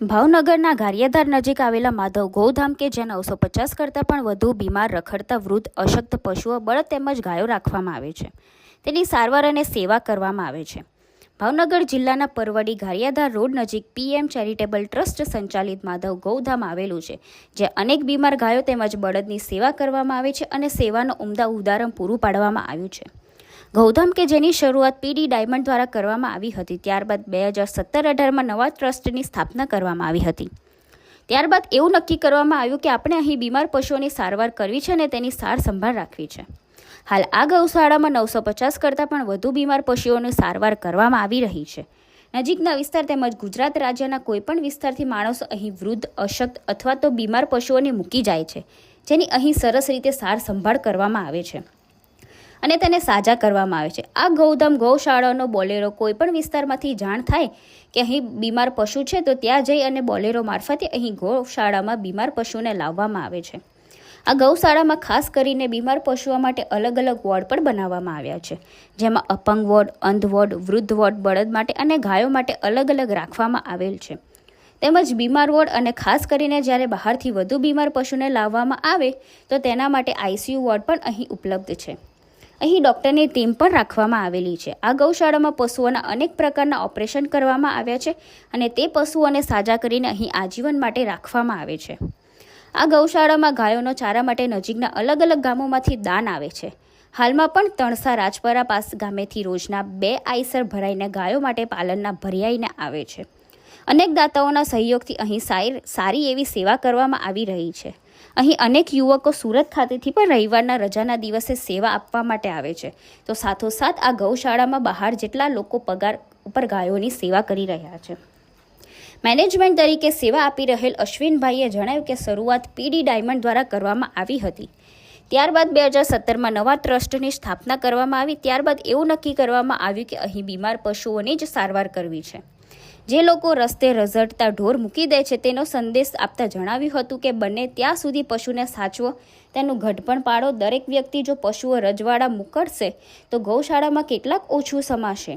ભાવનગરના ગારિયાધાર નજીક આવેલા માધવ ગૌધામ કે જ્યાં 950 કરતાં પણ વધુ બીમાર રખડતા વૃદ્ધ અશક્ત પશુઓ બળદ તેમજ ગાયો રાખવામાં આવે છે. તેની સારવાર અને સેવા કરવામાં આવે છે. ભાવનગર જિલ્લાના પરવડી ગારિયાધાર રોડ નજીક PM ચેરિટેબલ ટ્રસ્ટ સંચાલિત માધવ ગૌધામ આવેલું છે, જ્યાં અનેક બીમાર ગાયો તેમજ બળદની સેવા કરવામાં આવે છે અને સેવાનું ઉમદા ઉદાહરણ પૂરું પાડવામાં આવ્યું છે. ગૌધામ કે જેની શરૂઆત PD ડાયમંડ દ્વારા કરવામાં આવી હતી, ત્યારબાદ 2017-18માં નવા ટ્રસ્ટની સ્થાપના કરવામાં આવી હતી. ત્યારબાદ એવું નક્કી કરવામાં આવ્યું કે આપણે અહીં બીમાર પશુઓની સારવાર કરવી છે અને તેની સાર સંભાળ રાખવી છે. હાલ આ ગૌશાળામાં 950 કરતાં પણ વધુ બીમાર પશુઓની સારવાર કરવામાં આવી રહી છે. નજીકના વિસ્તાર તેમજ ગુજરાત રાજ્યના કોઈપણ વિસ્તારથી માણસો અહીં વૃદ્ધ, અશક્ત અથવા તો બીમાર પશુઓને મૂકી જાય છે, જેની અહીં સરસ રીતે સાર સંભાળ કરવામાં આવે છે અને તેને સાજા કરવામાં આવે છે. આ ગૌધામ ગૌશાળાનો બોલેરો કોઈપણ વિસ્તારમાંથી જાણ થાય કે અહીં બીમાર પશુ છે તો ત્યાં જઈ અને બોલેરો મારફતે અહીં ગૌશાળામાં બીમાર પશુને લાવવામાં આવે છે. આ ગૌશાળામાં ખાસ કરીને બીમાર પશુઓ માટે અલગ અલગ વોર્ડ પણ બનાવવામાં આવ્યા છે, જેમાં અપંગ વોર્ડ, અંધ વોર્ડ, વૃદ્ધ વોર્ડ, બળદ માટે અને ગાયો માટે અલગ અલગ રાખવામાં આવેલ છે. તેમજ બીમાર વોર્ડ અને ખાસ કરીને જ્યારે બહારથી વધુ બીમાર પશુને લાવવામાં આવે તો તેના માટે ICU વોર્ડ પણ અહીં ઉપલબ્ધ છે. અહીં ડૉક્ટરની ટીમ પણ રાખવામાં આવેલી છે. આ ગૌશાળામાં પશુઓના અનેક પ્રકારના ઓપરેશન કરવામાં આવ્યા છે અને તે પશુઓને સાજા કરીને અહીં આજીવન માટે રાખવામાં આવે છે. આ ગૌશાળામાં ગાયોનો ચારા માટે નજીકના અલગ અલગ ગામોમાંથી દાન આવે છે. હાલમાં પણ તણસા રાજપરા પાસ ગામેથી રોજના 2 આઈસર ભરાઈને ગાયો માટે પાલનના ભર્યાઈને આવે છે. અનેક દાતાઓના સહયોગથી અહીં સારી એવી સેવા કરવામાં આવી રહી છે. અહીં અનેક યુવકો સુરત ખાતેથી પણ રવિવારના રજાના દિવસે સેવા આપવા માટે આવે છે. તો સાથોસાથ આ ગૌશાળામાં બહાર જેટલા લોકો પગાર ઉપર ગાયોની સેવા કરી રહ્યા છે. મેનેજમેન્ટ તરીકે સેવા આપી રહેલ અશ્વિનભાઈએ જણાવ્યું કે શરૂઆત PD ડાયમંડ દ્વારા કરવામાં આવી હતી. ત્યારબાદ 2017માં નવા ટ્રસ્ટની સ્થાપના કરવામાં આવી. ત્યારબાદ એવું નક્કી કરવામાં આવ્યું કે અહીં બીમાર પશુઓની જ સારવાર કરવી છે. જે લોકો રસ્તે રઝળતા ઢોર મૂકી દે છે તેનો સંદેશ આપતા જણાવ્યું હતું કે બને ત્યાં સુધી પશુને સાચવો, તેનું ઘડપણ પાડો. દરેક વ્યક્તિ જો પશુઓ રજવાડા મોકલશે તો ગૌશાળામાં કેટલાક ઓછું સમાશે.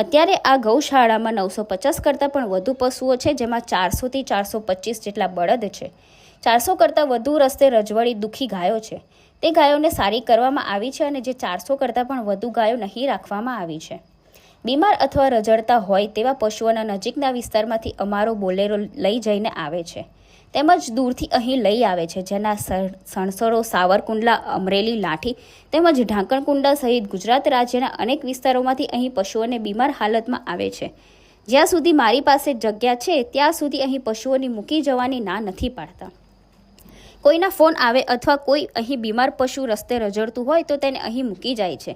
અત્યારે આ ગૌશાળામાં 950 કરતાં પણ વધુ પશુઓ છે, જેમાં 400થી 425 જેટલા બળદ છે. 400 કરતાં વધુ રસ્તે રજવાડી દુઃખી ગાયો છે. તે ગાયોને સારી કરવામાં આવી છે અને જે 400 કરતાં પણ વધુ ગાયો નહીં રાખવામાં આવી છે. બીમાર અથવા રઝળતા હોય તેવા પશુઓના નજીકના વિસ્તારમાંથી અમારો બોલેરો લઈ જઈને આવે છે, તેમજ દૂરથી અહીં લઈ આવે છે, જેના સણસરો, સાવરકુંડલા, અમરેલી, લાઠી તેમજ ઢાંકણકુંડા સહિત ગુજરાત રાજ્યના અનેક વિસ્તારોમાંથી અહીં પશુઓને બીમાર હાલતમાં આવે છે. જ્યાં સુધી મારી પાસે જગ્યા છે ત્યાં સુધી અહીં પશુઓની મૂકી જવાની ના નથી પાડતા. કોઈના ફોન આવે અથવા કોઈ અહીં બીમાર પશુ રસ્તે રઝળતું હોય તો તેને અહીં મૂકી જાય છે.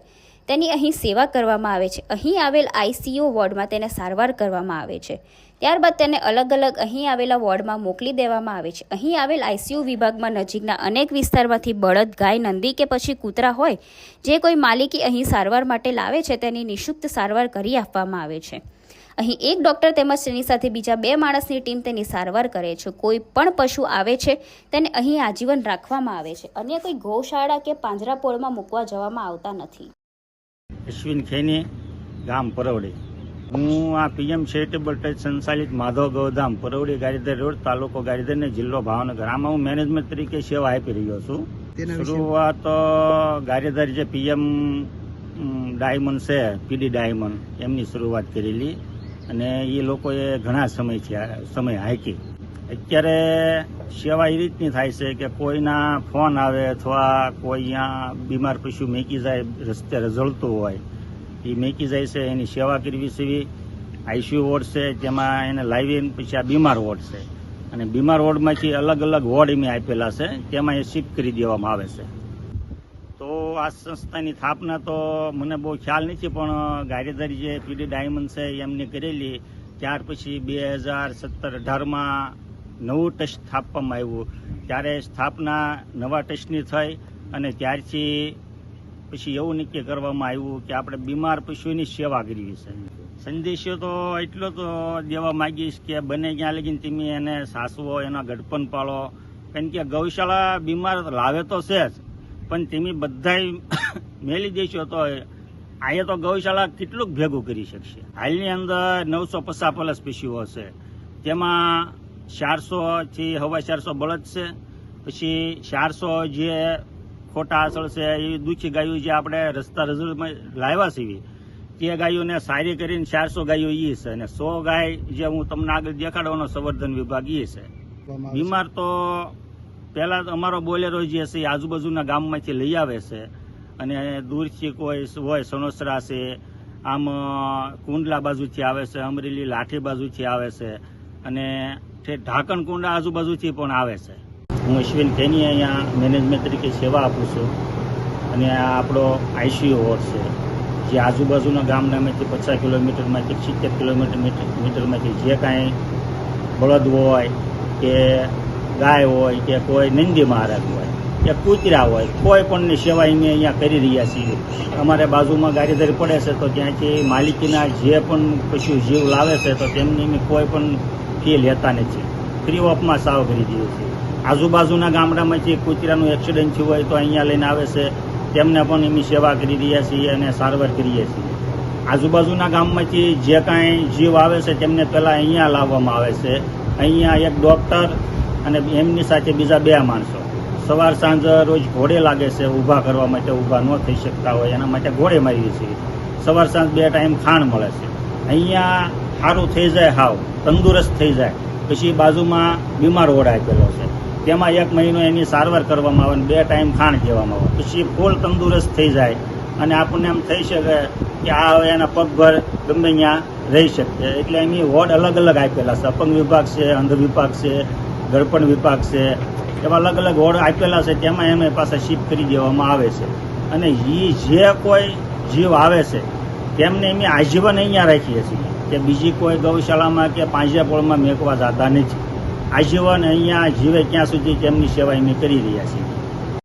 તેની અહીં સેવા કરવામાં આવે છે. અહીં આવેલ ICU વોર્ડમાં તેને સારવાર કરવામાં આવે છે. ત્યારબાદ તેને અલગ અલગ અહીં આવેલા વોર્ડમાં મોકલી દેવામાં આવે છે. અહીં આવેલ ICU વિભાગમાં નજીકના અનેક વિસ્તારમાંથી બળદ, ગાય, નંદી કે પછી કૂતરા હોય જે કોઈ માલિકી અહીં સારવાર માટે લાવે છે તેની નિઃશુલ્ક સારવાર કરી આપવામાં આવે છે. અહીં એક ડૉક્ટર તેમજ તેની સાથે બીજા 2 માણસની ટીમ તેની સારવાર કરે છે. કોઈ પણ પશુ આવે છે તેને અહીં આજીવન રાખવામાં આવે છે. અન્ય કોઈ ગૌશાળા કે પાંજરાપોળમાં મૂકવા જવામાં આવતા નથી. અશ્વિન ખેની, ગામ પરવડી. હું આ PM ચેરિટેબલ ટ્રસ્ટ સંચાલિત માધવ ગૌધામ, પરવડી ગારિયાધાર રોડ, તાલુકો ગારિયાધાર ને જિલ્લો ભાવનગર, આમાં હું મેનેજમેન્ટ તરીકે સેવા આપી રહ્યો છું. શરૂઆત ગારિયાધાર જે PM ડાયમંડ છે, PD ડાયમંડ, એમની શરૂઆત કરેલી અને એ લોકોએ ઘણા સમય હાકી. અત્યારે સેવા એ રીતની થાય છે કે કોઈના ફોન આવે અથવા કોઈ અહીંયા બીમાર પશુ મેકી જાય, રસ્તે રઝળતું હોય એ મેકી જાય છે, એની સેવા કરવી છે. ICU વોર્ડ છે તેમાં એને લાવીને પછી આ બીમાર વોર્ડ છે અને બીમાર વોર્ડમાંથી અલગ અલગ વોર્ડ એમ આપેલા છે, તેમાં એ શિફ્ટ કરી દેવામાં આવે છે. તો આ સંસ્થાની સ્થાપના તો મને બહુ ખ્યાલ નથી, પણ ગારિયાધાર જે PD ડાયમંડ છે એમને કરેલી. ત્યાર પછી 2017-18માં નવું ટ્રસ્ટ સ્થાપવામાં આવ્યું. ત્યારે સ્થાપના નવા ટ્રસ્ટની થઈ અને ત્યારથી પછી એવું નક્કી કરવામાં આવ્યું કે આપણે બીમાર પશુની સેવા કરવી છે. સંદેશો તો એટલો તો દેવા માંગીશ કે બને ત્યાં લગીને તમે એને સાસવો, એના ગડપણ પાળો. કારણ કે ગૌશાળા બીમાર લાવે તો છે જ, પણ તમે બધા મેલી દેશો તો અહીંયા તો ગૌશાળા કેટલુંક ભેગું કરી શકશે. હાલની અંદર 950+ પશુઓ છે. તેમાં 400 થી 450 બળદ છે, પછી 400 જે ખોટા અસલ છે એ દુખી ગાયો જે આપણે રસ્તા રજૂમાં લાવ્યા છીએ તે ગાયોને સારી કરીને 400 ગાયો એ છે અને 100 ગાય જે હું તમને આગળ દેખાડવાનો સંવર્ધન વિભાગ એ છે. બીમાર તો પહેલા અમારો બોલેરો જે છે એ આજુબાજુના ગામમાંથી લઈ આવે છે અને દૂરથી કોઈ હોય સનોસરા છે, આમ કુંડલા બાજુથી આવે છે, અમરેલી લાઠી બાજુથી આવે છે અને ઢાકણ કુંડા આજુબાજુથી પણ આવે છે. હું અશ્વિન ખેની અહીંયા મેનેજમેન્ટ તરીકે સેવા આપું છું અને આ આપણો આઈસીયુ વોર્ડ છે જે આજુબાજુના ગામડામાંથી 50 કિલોમીટરમાંથી 70 કિલોમીટરમાંથી જે કાંઈ બળદ હોય કે ગાય હોય કે કોઈ નંદી મહારાજ હોય કે કૂતરા હોય, કોઈ પણની સેવા અમે અહીંયા કરી રહ્યા છીએ. અમારે બાજુમાં ગાડીધારી પડે છે તો ત્યાંથી માલિકીના જે પણ પશુ જીવ લાવે છે તો તેમની અમે કોઈ પણ ફી લેતા નથી, ફ્રી ઓફમાં સાવ કરી દઈએ છીએ. આજુબાજુના ગામડામાંથી કૂતરાનું એક્સિડન્ટ થયું હોય તો અહીંયા લઈને આવે છે, તેમને પણ અમે સેવા કરી રહ્યા છીએ અને સારવાર કરીએ છીએ. આજુબાજુના ગામમાંથી જે કાંઈ જીવ આવે છે તેમને પહેલાં અહીંયા લાવવામાં આવે છે. અહીંયા એક ડૉક્ટર અને એમની સાથે બીજા 2 માણસો સવાર સાંજ રોજ ઘોડે લાગે છે, ઊભા કરવા માટે, ઊભા ન થઈ શકતા હોય એના માટે ઘોડે મારીએ છીએ. સવાર સાંજ 2 ટાઈમ ખાણ મળે છે. અહીંયા સારું થઈ જાય, હાવ તંદુરસ્ત થઈ જાય પછી બાજુમાં બીમાર વોર્ડ આપેલો છે, તેમાં 1 મહિનો એની સારવાર કરવામાં આવે અને 2 ટાઈમ ખાણ કહેવામાં આવે. પછી ફૂલ તંદુરસ્ત થઈ જાય અને આપણને એમ થઈ શકે કે આ હવે એના પગભર ગમે ત્યાં રહી શકે. એટલે એની વોર્ડ અલગ અલગ આપેલા છે, અપંગ વિભાગ છે, અંધ વિભાગ છે, ગળપણ વિભાગ છે, એવા અલગ અલગ વોર્ડ આપેલા છે. તેમાં એને પાછા શિફ્ટ કરી દેવામાં આવે છે અને એ જે કોઈ જીવ આવે છે તેમને અમે આજીવન અહીંયા રાખીએ છીએ કે બીજી કોઈ ગૌશાળામાં કે પાંજરાપોળમાં મેકવા જતા નથી. આજીવન અહીંયા જીવે ત્યાં સુધી તેમની સેવા અમે કરી રહ્યા છીએ.